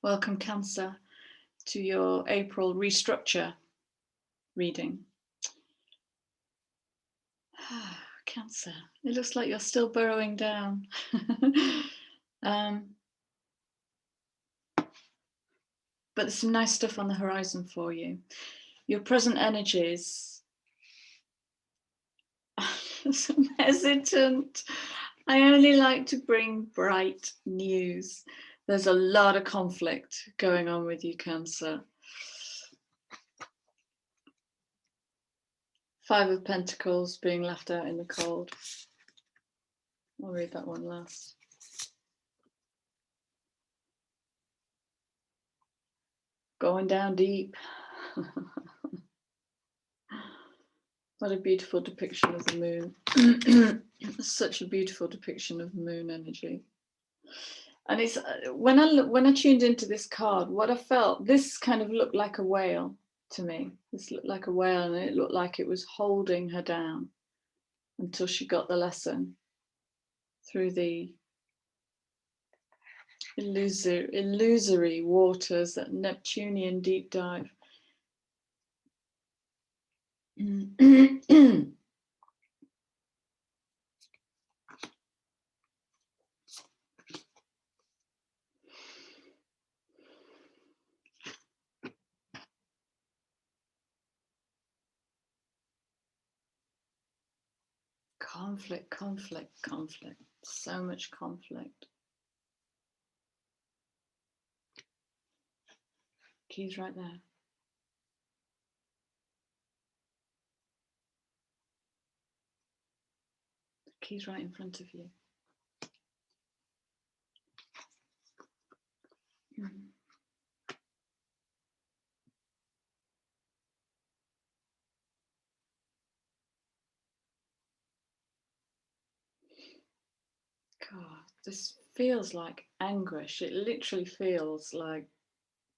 Welcome, Cancer, to your April restructure reading. Cancer, it looks like you're still burrowing down. But there's some nice stuff on the horizon for you. Your present energies, I'm hesitant. I only like to bring bright news. There's a lot of conflict going on with you, Cancer. 5 of Pentacles being left out in the cold. I'll read that one last. Going down deep. What a beautiful depiction of the moon. Such a beautiful depiction of moon energy. And it's when I tuned into this card, what I felt, this kind of looked like a whale to me. This looked like a whale, and it looked like it was holding her down until she got the lesson through the illusory waters, that Neptunian deep dive. Conflict. So much conflict. Keys right there. Keys right in front of you. God, this feels like anguish. It literally feels like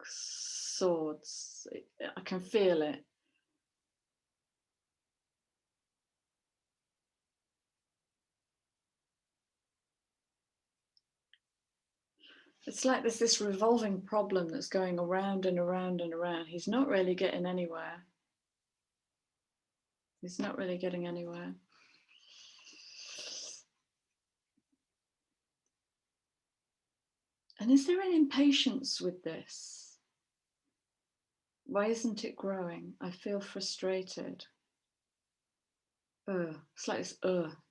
swords. I can feel it. It's like there's this revolving problem that's going around and around and around. He's not really getting anywhere. He's not really getting anywhere. And is there an impatience with this? Why isn't it growing? I feel frustrated. It's like this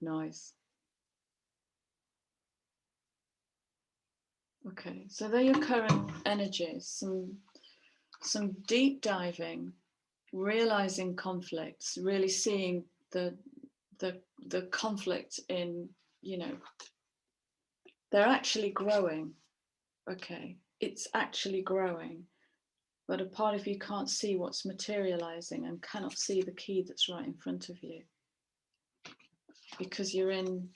noise. Okay, so they're your current energies. Some deep diving, realizing conflicts, really seeing the conflict in, they're actually growing. Okay, it's actually growing, but a part of you can't see what's materializing and cannot see the key that's right in front of you because you're in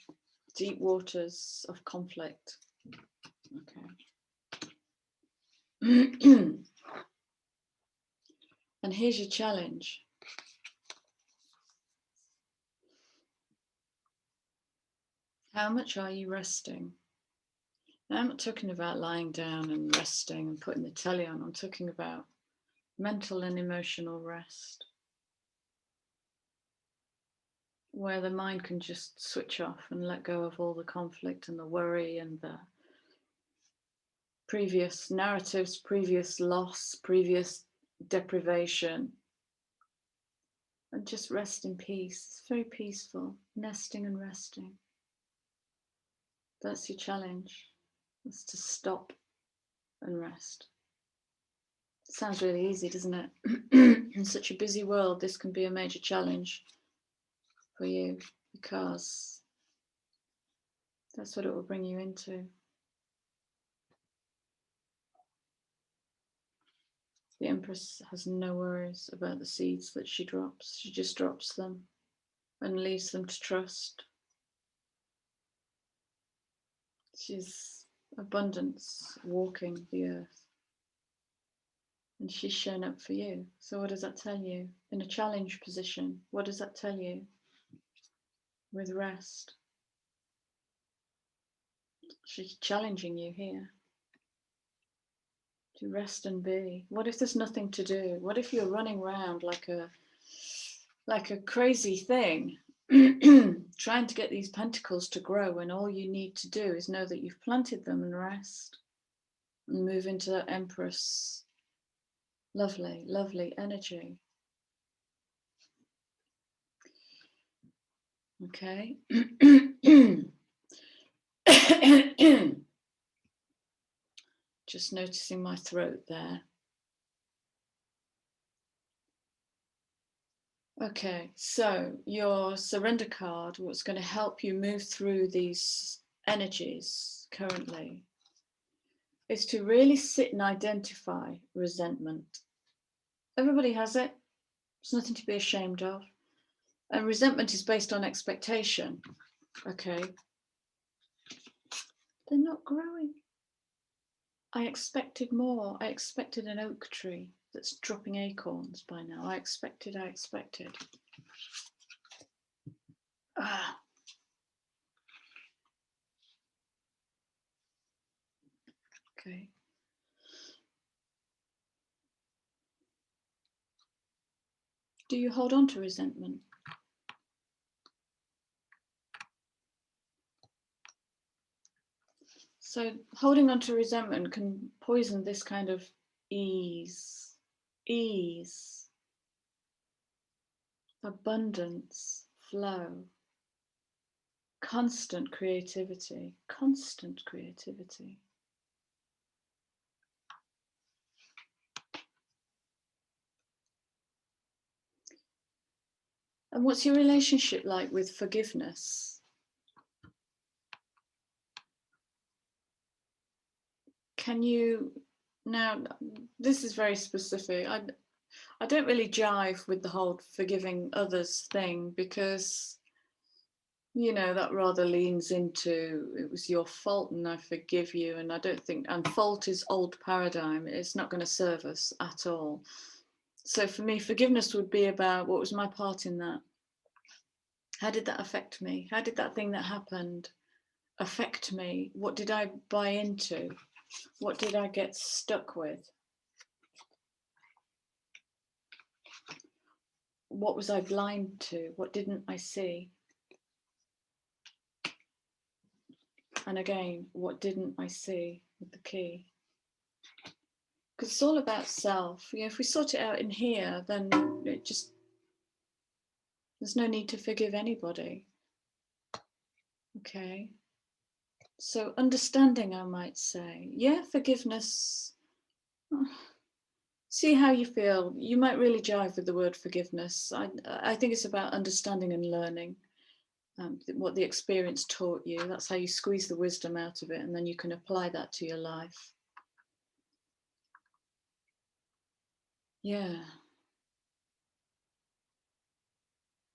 deep waters of conflict. Okay. And here's your challenge. How much are you resting? Now, I'm not talking about lying down and resting and putting the telly on. I'm talking about mental and emotional rest, where the mind can just switch off and let go of all the conflict and the worry and the previous narratives, previous loss, previous deprivation, and just rest in peace. It's very peaceful, nesting and resting. That's your challenge. Is to stop and rest. It sounds really easy, doesn't it? In such a busy world, this can be a major challenge for you because that's what it will bring you into. The Empress has no worries about the seeds that she drops. She just drops them and leaves them to trust. She's abundance walking the earth. And she's shown up for you. So what does that tell you? In a challenge position, what does that tell you? With rest. She's challenging you here. To rest and be. What if there's nothing to do? What if you're running around like a crazy thing, trying to get these pentacles to grow when all you need to do is know that you've planted them and rest and move into that Empress, lovely, lovely energy. Okay. Just noticing my throat there. Okay, so your surrender card, what's going to help you move through these energies currently, is to really sit and identify resentment. Everybody has it. There's nothing to be ashamed of. And resentment is based on expectation. Okay. They're not growing. I expected more. I expected an oak tree that's dropping acorns by now. I expected. Ah. Okay. Do you hold on to resentment? So holding on to resentment can poison this kind of ease, abundance, flow, constant creativity. And what's your relationship like with forgiveness? Can you, now this is very specific. I don't really jive with the whole forgiving others thing because, you know, that rather leans into it was your fault and I forgive you. And I don't think, and fault is old paradigm. It's not going to serve us at all. So for me, forgiveness would be about what was my part in that? How did that affect me? How did that thing that happened affect me? What did I buy into? What did I get stuck with? What was I blind to? What didn't I see? And again, what didn't I see with the key? Because it's all about self. You know, if we sort it out in here, then it just, there's no need to forgive anybody. Okay. So understanding, I might say, yeah, forgiveness. See how you feel. You might really jive with the word forgiveness. I think it's about understanding and learning what the experience taught you. That's how you squeeze the wisdom out of it, and then you can apply that to your life. Yeah.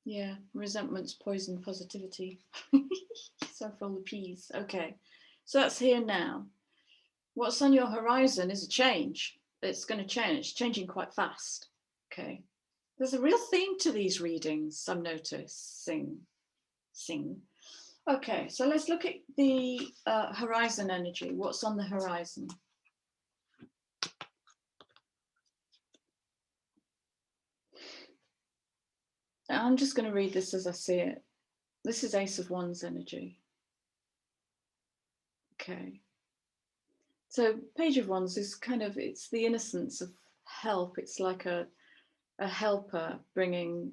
Yeah, resentment's poison positivity. So for all the peas. Okay, so that's here now. What's on your horizon is a change. It's going to change. It's changing quite fast. Okay. There's a real theme to these readings, I'm noticing. Okay, so let's look at the horizon energy. What's on the horizon? I'm just going to read this as I see it. This is Ace of Wands energy. Okay. So Page of Wands is kind of, it's the innocence of help. It's like a helper bringing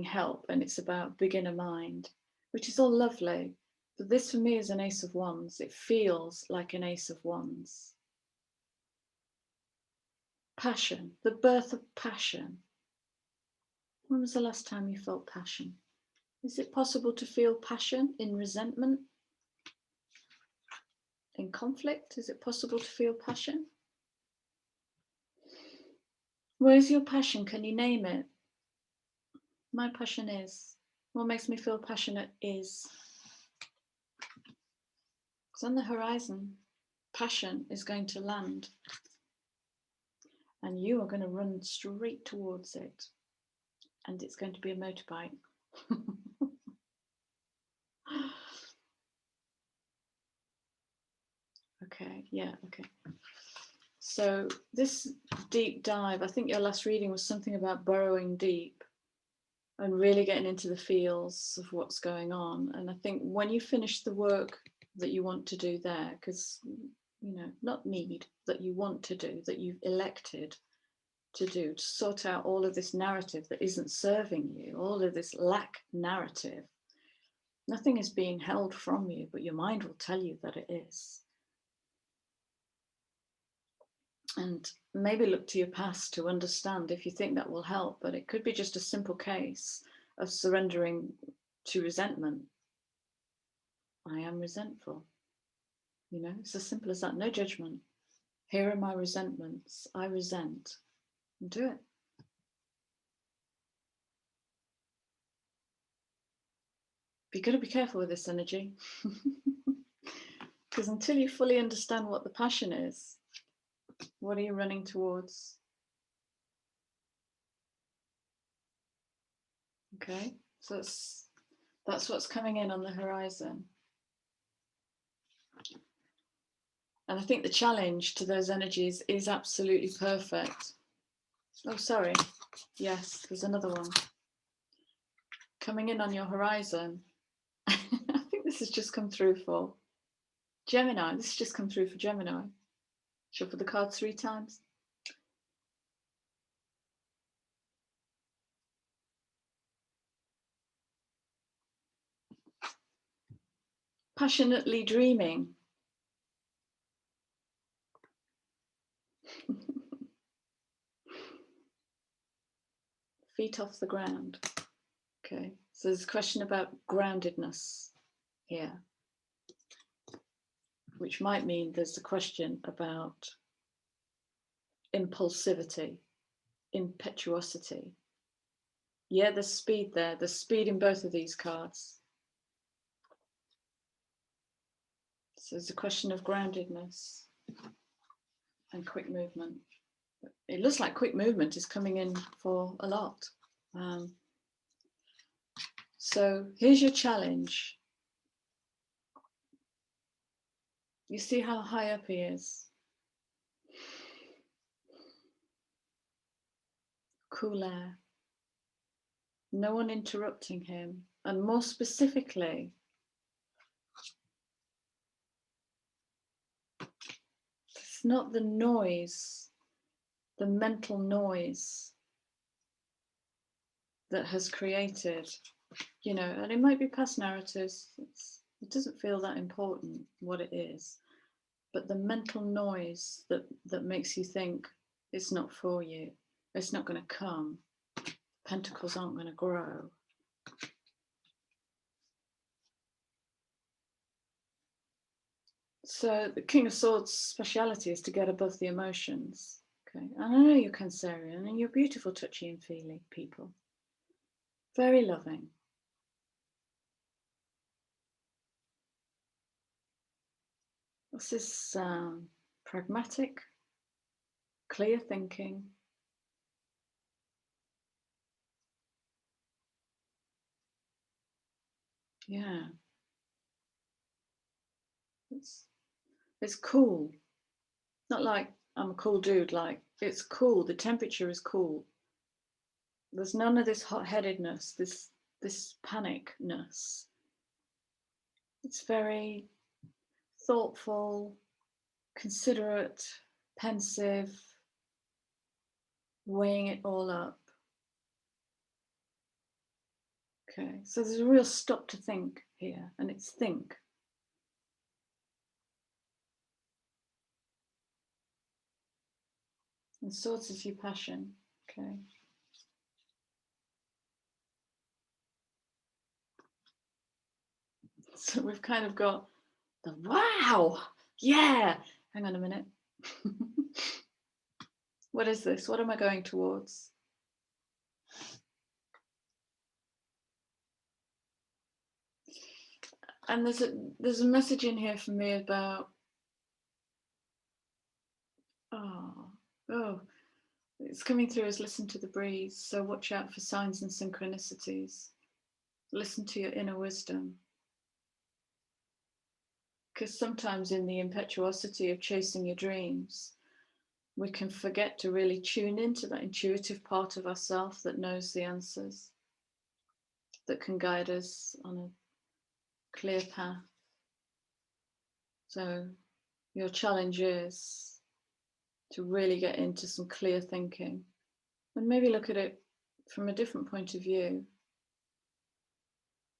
help, and it's about beginner mind, which is all lovely. But this for me is an Ace of Wands. It feels like an Ace of Wands. Passion, the birth of passion. When was the last time you felt passion? Is it possible to feel passion in resentment? In conflict, is it possible to feel passion? Where's your passion? Can you name it? My passion is. What makes me feel passionate is. It's on the horizon. Passion is going to land. And you are going to run straight towards it. And it's going to be a motorbike. Okay, yeah, okay. So this deep dive, I think your last reading was something about burrowing deep and really getting into the feels of what's going on. And I think when you finish the work that you want to do there, because, you know, not need, that you want to do, that you've elected to do, to sort out all of this narrative that isn't serving you, all of this lack narrative. Nothing is being held from you, but your mind will tell you that it is. And maybe look to your past to understand if you think that will help, but it could be just a simple case of surrendering to resentment. I am resentful. You know, it's as simple as that. No judgment. Here are my resentments. I resent. And do it. But you've got to be careful with this energy. Because until you fully understand what the passion is, what are you running towards? Okay, so that's what's coming in on the horizon. And I think the challenge to those energies is absolutely perfect. Oh, sorry. Yes, there's another one coming in on your horizon. I think this has just come through for Gemini. This has just come through for Gemini. Shuffle the cards 3 times. Passionately dreaming. Feet off the ground. Okay, so there's a question about groundedness here, which might mean there's a question about impulsivity, impetuosity. Yeah, there's speed there. There's speed in both of these cards. So there's a question of groundedness and quick movement. It looks like quick movement is coming in for a lot. So here's your challenge. You see how high up he is? Cool air. No one interrupting him. And more specifically, it's not the noise, the mental noise that has created, you know, and it might be past narratives. It doesn't feel that important what it is, but the mental noise that makes you think it's not for you, it's not going to come, pentacles aren't going to grow. So the King of Swords' speciality is to get above the emotions. Okay, and I know you're Cancerian and you're beautiful, touchy and feely people. Very loving. This is pragmatic, clear thinking. Yeah. It's cool. Not like I'm a cool dude, like it's cool. The temperature is cool. There's none of this hot-headedness, this panicness. It's very thoughtful, considerate, pensive, weighing it all up. Okay, so there's a real stop to think here, and it's think. And swords is your passion. Okay. So we've kind of got the wow, yeah. Hang on a minute. What is this? What am I going towards? And there's a message in here for me about it's coming through as listen to the breeze. So watch out for signs and synchronicities. Listen to your inner wisdom. Because sometimes in the impetuosity of chasing your dreams, we can forget to really tune into that intuitive part of ourselves that knows the answers, that can guide us on a clear path. So your challenge is to really get into some clear thinking and maybe look at it from a different point of view.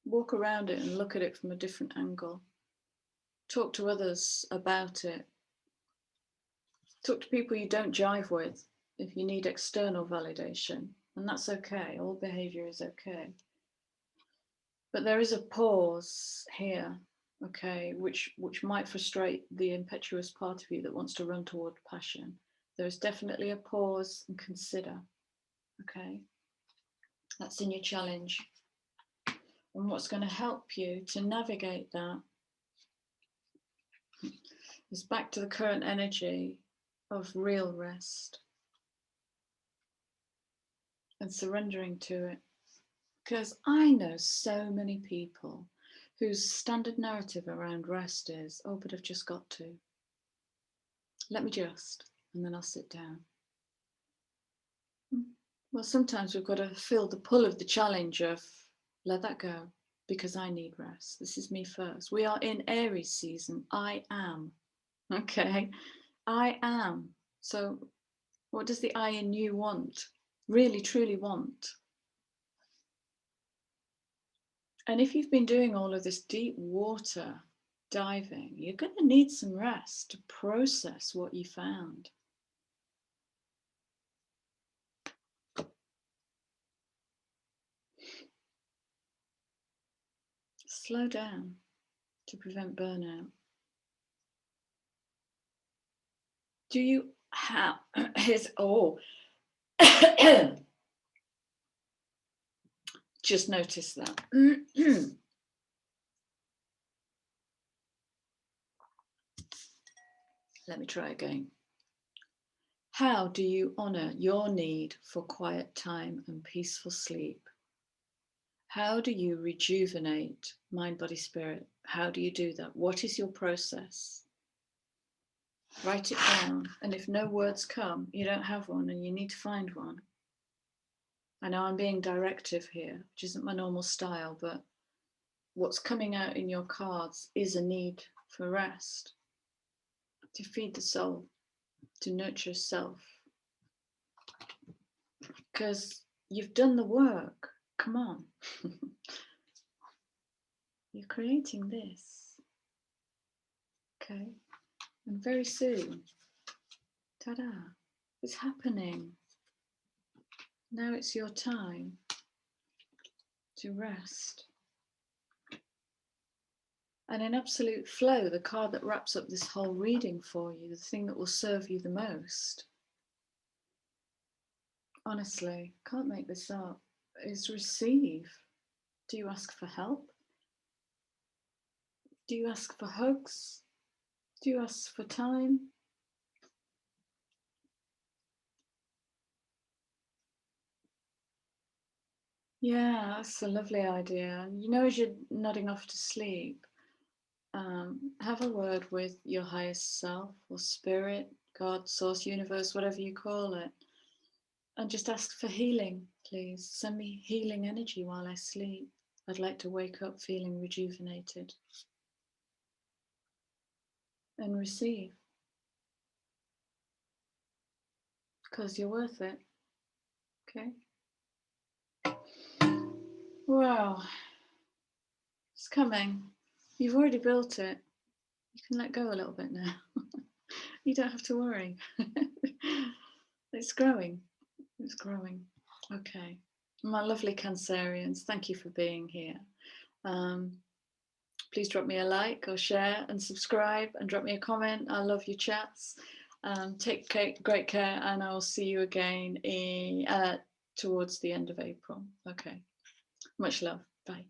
Walk around it and look at it from a different angle. Talk to others about it. Talk to people you don't jive with if you need external validation, and that's okay. All behavior is okay. But there is a pause here, okay, which might frustrate the impetuous part of you that wants to run toward passion. There is definitely a pause and consider, okay? That's in your challenge. And what's going to help you to navigate that is back to the current energy of real rest and surrendering to it. Because I know so many people whose standard narrative around rest is, oh, but I've just got to. Let me just, and then I'll sit down. Well, sometimes we've got to feel the pull of the challenge of, let that go, because I need rest. This is me first. We are in Aries season. I am. Okay, I am. So what does the I in you want? Really, truly want? And if you've been doing all of this deep water diving, you're going to need some rest to process what you found. Slow down to prevent burnout. Do you have just notice that. Let me try again. How do you honor your need for quiet time and peaceful sleep? How do you rejuvenate mind, body, spirit? How do you do that? What is your process? Write it down. And if no words come, you don't have one and you need to find one. I know I'm being directive here, which isn't my normal style, but what's coming out in your cards is a need for rest, to feed the soul, to nurture self. Because you've done the work. Come on. You're creating this. Okay. And very soon, ta-da, it's happening. Now it's your time to rest. And in absolute flow, the card that wraps up this whole reading for you, the thing that will serve you the most, honestly, can't make this up, is receive. Do you ask for help? Do you ask for hugs? Do you ask for time? Yeah, that's a lovely idea. You know, as you're nodding off to sleep, have a word with your highest self or spirit, God, source, universe, whatever you call it, and just ask for healing, please. Send me healing energy while I sleep. I'd like to wake up feeling rejuvenated. And receive. Because you're worth it. Okay? Wow. It's coming. You've already built it. You can let go a little bit now. You don't have to worry. It's growing. It's growing. Okay. My lovely Cancerians, thank you for being here. Please drop me a like or share and subscribe and drop me a comment. I love your chats. Take great care, and I will see you again towards the end of April. Okay. Much love. Bye.